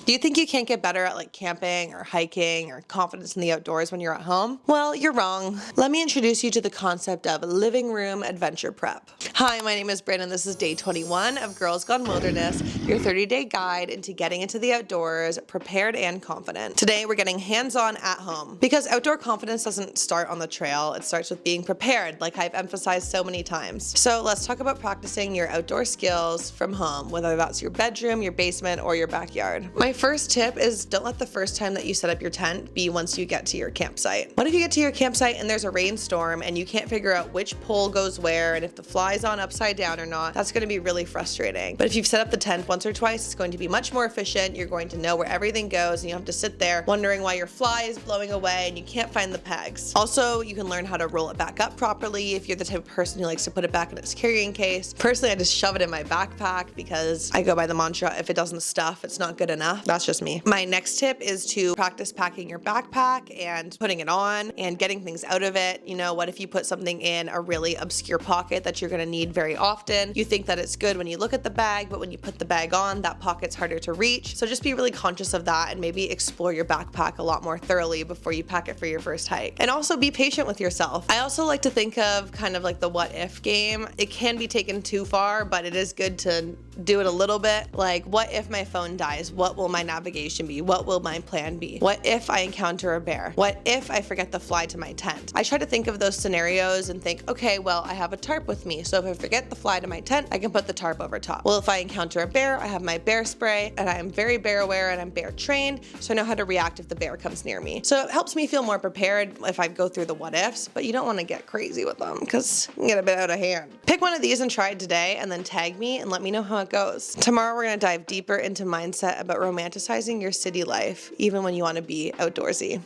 Do you think you can't get better at like camping or hiking or confidence in the outdoors when you're at home? Well, you're wrong. Let me introduce you to the concept of living room adventure prep. Hi, my name is Bryn and this is day 21 of Girls Gone Wilderness, your 30-day guide into getting into the outdoors, prepared and confident. Today we're getting hands-on at home because outdoor confidence doesn't start on the trail, it starts with being prepared, like I've emphasized so many times. So let's talk about practicing your outdoor skills from home, whether that's your bedroom, your basement, or your backyard. My first tip is don't let the first time that you set up your tent be once you get to your campsite. What if you get to your campsite and there's a rainstorm and you can't figure out which pole goes where and if the fly's on upside down or not? That's going to be really frustrating. But if you've set up the tent once or twice, it's going to be much more efficient. You're going to know where everything goes and you don't have to sit there wondering why your fly is blowing away and you can't find the pegs. Also, you can learn how to roll it back up properly if you're the type of person who likes to put it back in its carrying case. Personally, I just shove it in my backpack because I go by the mantra, if it doesn't stuff, it's not good enough. That's just me. My next tip is to practice packing your backpack and putting it on and getting things out of it. You know, what if you put something in a really obscure pocket that you're gonna need very often? You think that it's good when you look at the bag, but when you put the bag on, that pocket's harder to reach. So just be really conscious of that and maybe explore your backpack a lot more thoroughly before you pack it for your first hike. And also be patient with yourself. I also like to think of kind of like the what if game. It can be taken too far, but it is good to do it a little bit. Like, what if my phone dies? What will my navigation be? What will my plan be? What if I encounter a bear? What if I forget to fly to my tent? I try to think of those scenarios and think, okay, well, I have a tarp with me. So if I forget to fly to my tent, I can put the tarp over top. Well, if I encounter a bear, I have my bear spray and I am very bear aware and I'm bear trained. So I know how to react if the bear comes near me. So it helps me feel more prepared if I go through the what ifs, but you don't want to get crazy with them because you can get a bit out of hand. Pick one of these and try it today and then tag me and let me know how it goes. Tomorrow we're going to dive deeper into mindset about romanticizing your city life, even when you want to be outdoorsy.